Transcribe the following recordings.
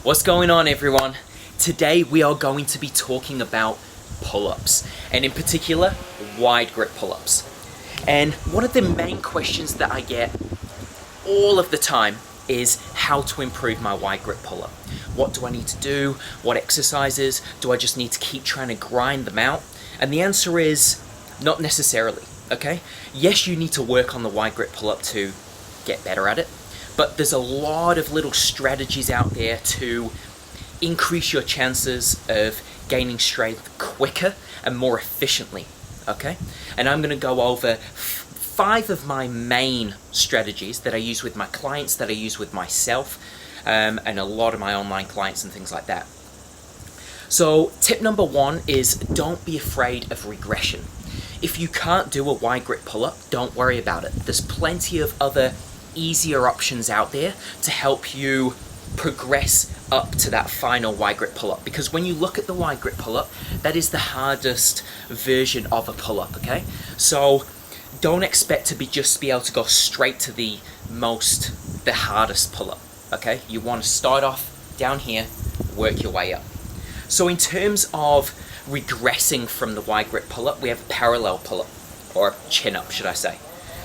What's going on, everyone? Today we are going to be talking about pull-ups, and in particular wide grip pull-ups. And one of the main questions that I get all of the time is how to improve my wide grip pull-up. What do I need to do? What exercises? Do I just need to keep trying to grind them out? And the answer is not necessarily, okay? Yes, you need to work on the wide grip pull-up to get better at it, but there's a lot of little strategies out there to increase your chances of gaining strength quicker and more efficiently, okay? And I'm gonna go over 5 of my main strategies that I use with my clients, that I use with myself, and a lot of my online clients and things like that. So tip number 1 is don't be afraid of regression. If you can't do a wide grip pull-up, don't worry about it. There's plenty of other easier options out there to help you progress up to that final wide grip pull-up, because when you look at the wide grip pull-up, that is the hardest version of a pull-up, okay? So don't expect to just be able to go straight to the hardest pull-up, okay? You want to start off down here, work your way up. So in terms of regressing from the wide grip pull-up, we have a parallel pull-up, or chin up should I say,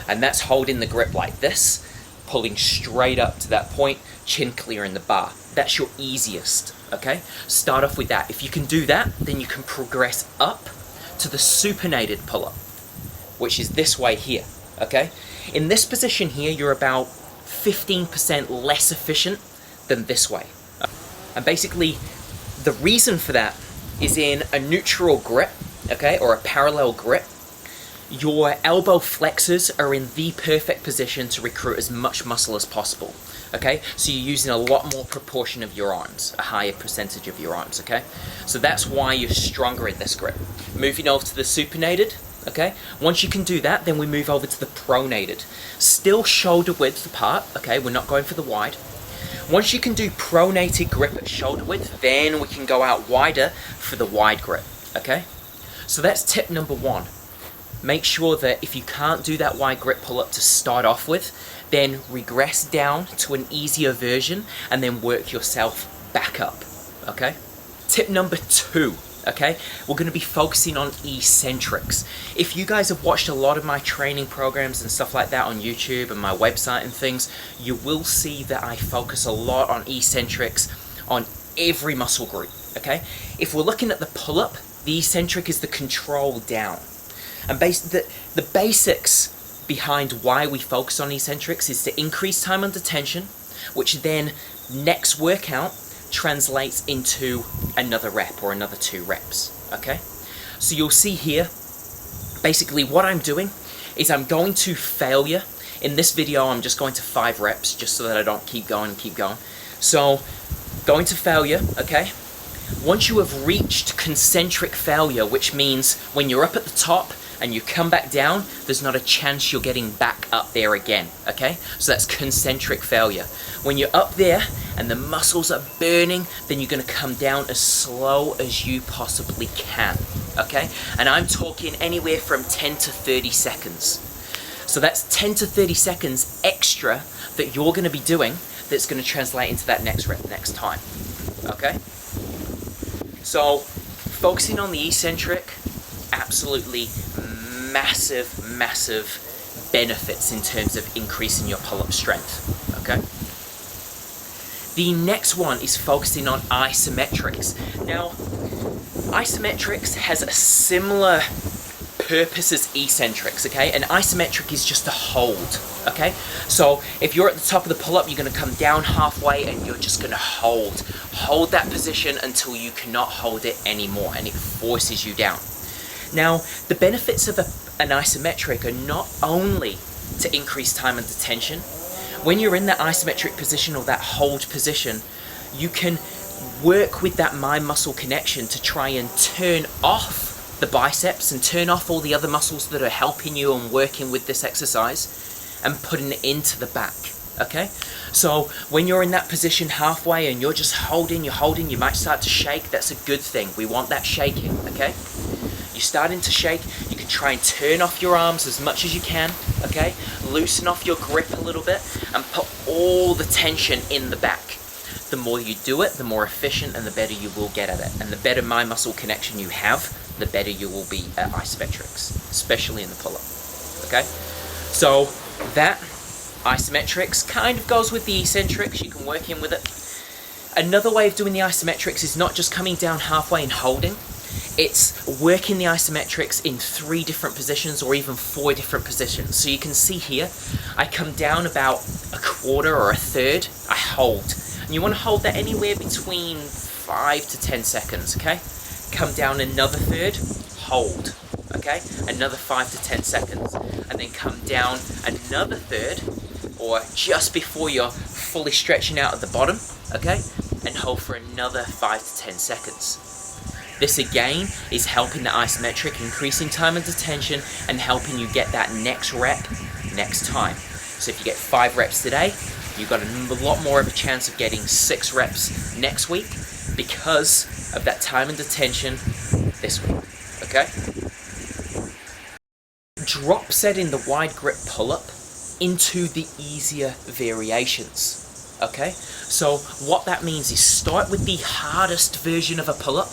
and that's holding the grip like this, pulling straight up to that point, chin clear in the bar. That's your easiest, okay? Start off with that. If you can do that, then you can progress up to the supinated pull-up, which is this way here, okay? In this position here, you're about 15% less efficient than this way. And basically, the reason for that is in a neutral grip, okay, or a parallel grip, your elbow flexors are in the perfect position to recruit as much muscle as possible, okay? So you're using a lot more proportion of your arms, a higher percentage of your arms, okay? So that's why you're stronger in this grip. Moving over to the supinated, okay? Once you can do that, then we move over to the pronated. Still shoulder width apart, okay? We're not going for the wide. Once you can do pronated grip at shoulder width, then we can go out wider for the wide grip, okay? So that's tip number 1. Make sure that if you can't do that wide grip pull-up to start off with, then regress down to an easier version and then work yourself back up, okay? Tip number 2, okay? We're gonna be focusing on eccentrics. If you guys have watched a lot of my training programs and stuff like that on YouTube and my website and things, you will see that I focus a lot on eccentrics on every muscle group, okay? If we're looking at the pull-up, the eccentric is the control down. And the basics behind why we focus on eccentrics is to increase time under tension, which then next workout translates into another rep or another 2 reps, okay? So you'll see here, basically what I'm doing is I'm going to failure. In this video, I'm just going to 5 reps, just so that I don't keep going. So, going to failure, okay? Once you have reached concentric failure, which means when you're up at the top and you come back down, there's not a chance you're getting back up there again, okay? So that's concentric failure. When you're up there and the muscles are burning, then you're gonna come down as slow as you possibly can, okay? And I'm talking anywhere from 10 to 30 seconds. So that's 10 to 30 seconds extra that you're gonna be doing that's gonna translate into that next rep next time, okay? So, focusing on the eccentric, absolutely massive benefits in terms of increasing your pull-up strength, okay? The next one is focusing on isometrics. Now, isometrics has a similar purpose as eccentrics, okay? And isometric is just a hold, okay? So if you're at the top of the pull-up, you're gonna come down halfway and you're just gonna hold that position until you cannot hold it anymore and it forces you down. Now, the benefits of an isometric are not only to increase time under tension. When you're in that isometric position or that hold position, you can work with that mind-muscle connection to try and turn off the biceps and turn off all the other muscles that are helping you and working with this exercise and putting it into the back, okay? So when you're in that position halfway and you're just holding, you might start to shake. That's a good thing. We want that shaking, okay? You're starting to shake, you can try and turn off your arms as much as you can, okay? Loosen off your grip a little bit and put all the tension in the back. The the more you do it, the more efficient and the better you will get at it. And the better mind muscle connection you have, the better you will be at isometrics, especially in the pull-up. Okay? So that isometrics kind of goes with the eccentrics. You can work in with it. Another way of doing the isometrics is not just coming down halfway and holding. It's working the isometrics in 3 different positions or even 4 different positions. So you can see here, I come down about a quarter or a third, I hold. And you want to hold that anywhere between 5 to 10 seconds, okay? Come down another third, hold, okay? Another 5 to 10 seconds. And then come down another third, or just before you're fully stretching out at the bottom, okay? And hold for another 5 to 10 seconds. This again is helping the isometric, increasing time under tension and helping you get that next rep next time. So if you get 5 reps today, you've got a lot more of a chance of getting 6 reps next week because of that time under tension this week, okay? Drop setting the wide grip pull-up into the easier variations, okay? So what that means is start with the hardest version of a pull-up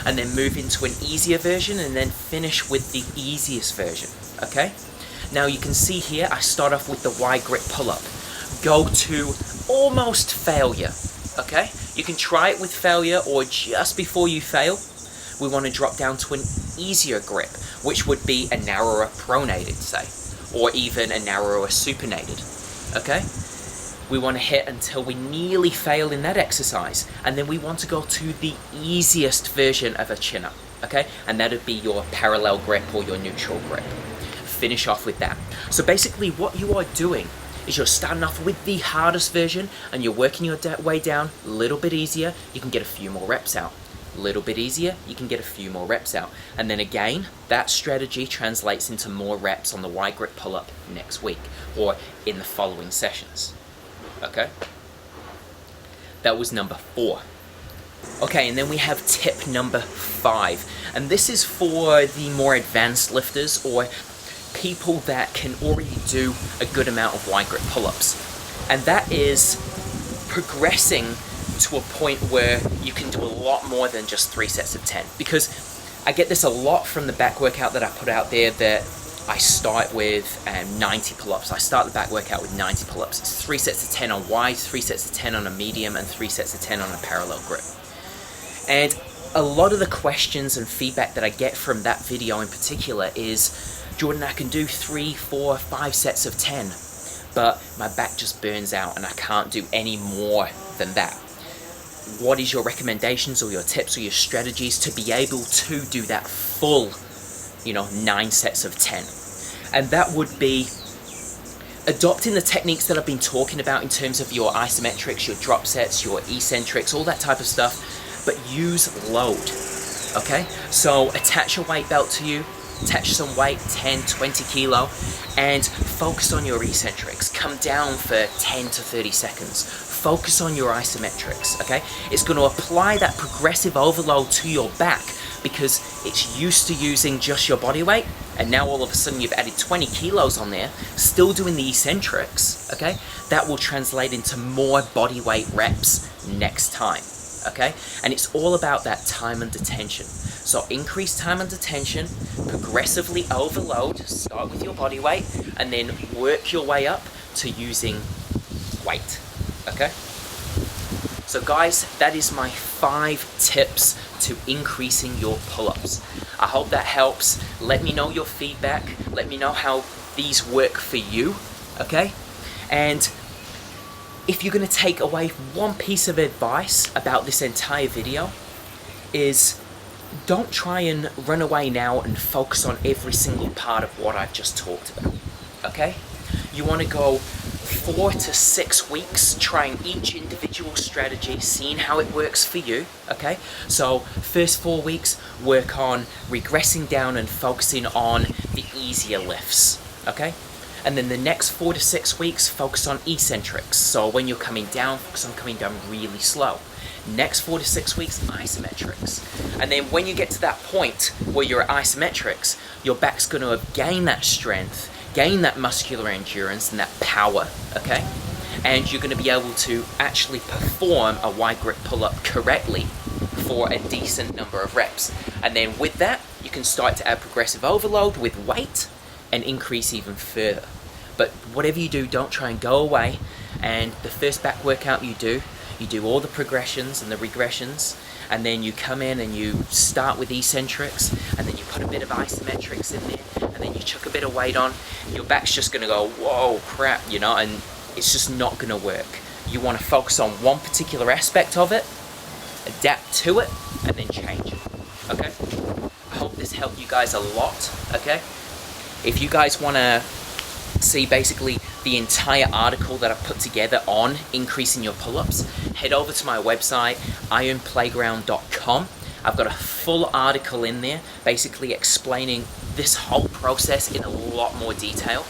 and then move into an easier version and then finish with the easiest version, okay? Now you can see here, I start off with the wide grip pull-up. Go to almost failure, okay? You can try it with failure or just before you fail, we want to drop down to an easier grip, which would be a narrower pronated, say, or even a narrower supinated, okay? We want to hit until we nearly fail in that exercise, and then we want to go to the easiest version of a chin-up, okay? And that would be your parallel grip or your neutral grip. Finish off with that. So basically what you are doing is you're starting off with the hardest version and you're working your way down a little bit easier, you can get a few more reps out. A little bit easier, you can get a few more reps out. And then again, that strategy translates into more reps on the wide grip pull-up next week or in the following sessions. Okay, that was number 4. Okay, and then we have tip number 5, and this is for the more advanced lifters or people that can already do a good amount of wide grip pull-ups, and that is progressing to a point where you can do a lot more than just 3 sets of 10, because I get this a lot from the back workout that I put out there, that I start with 90 pull-ups. I start the back workout with 90 pull-ups. It's 3 sets of 10 on wide, 3 sets of 10 on a medium, and 3 sets of 10 on a parallel grip. And a lot of the questions and feedback that I get from that video in particular is, Jordan, I can do 3, 4, 5 sets of 10, but my back just burns out and I can't do any more than that. What is your recommendations or your tips or your strategies to be able to do that full 9 sets of 10? And that would be adopting the techniques that I've been talking about in terms of your isometrics, your drop sets, your eccentrics, all that type of stuff, but use load, okay? So attach a weight belt to you, attach some weight, 10, 20 kilo, and focus on your eccentrics. Come down for 10 to 30 seconds. Focus on your isometrics, okay? It's going to apply that progressive overload to your back because it's used to using just your body weight, and now all of a sudden you've added 20 kilos on there, still doing the eccentrics, okay? That will translate into more body weight reps next time, okay? And it's all about that time under tension. So increase time under tension, progressively overload, start with your body weight, and then work your way up to using weight, okay? So guys, that is my 5 tips to increasing your pull-ups. I hope that helps. Let me know your feedback. Let me know how these work for you, okay? And if you're going to take away one piece of advice about this entire video is don't try and run away now and focus on every single part of what I've just talked about, okay? You want to go 4 to 6 weeks trying each individual strategy, seeing how it works for you, okay? So first 4 weeks, work on regressing down and focusing on the easier lifts, okay? And then the next 4 to 6 weeks, focus on eccentrics. So when you're coming down, focus on coming down really slow. Next 4 to 6 weeks, isometrics. And then when you get to that point where you're at isometrics, your back's going to have gained that strength, gain that muscular endurance and that power, okay? and you're going to be able to actually perform a wide grip pull-up correctly for a decent number of reps. And then with that, you can start to add progressive overload with weight and increase even further. But whatever you do, don't try and go away. And the first back workout you do all the progressions and the regressions, and then you come in and you start with eccentrics, and then you put a bit of isometrics in there, and then you chuck a bit of weight on. Your back's just going to go, whoa, crap, you know, and it's just not going to work. You want to focus on one particular aspect of it, adapt to it, and then change it, okay? I hope this helped you guys a lot, okay? If you guys want to see basically the entire article that I've put together on increasing your pull-ups, head over to my website, ironplayground.com. I've got a full article in there basically explaining this whole process in a lot more detail.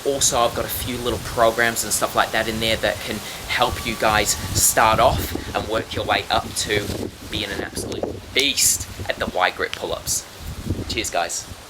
Also, I've got a few little programs and stuff like that in there that can help you guys start off and work your way up to being an absolute beast at the wide grip pull-ups. Cheers, guys.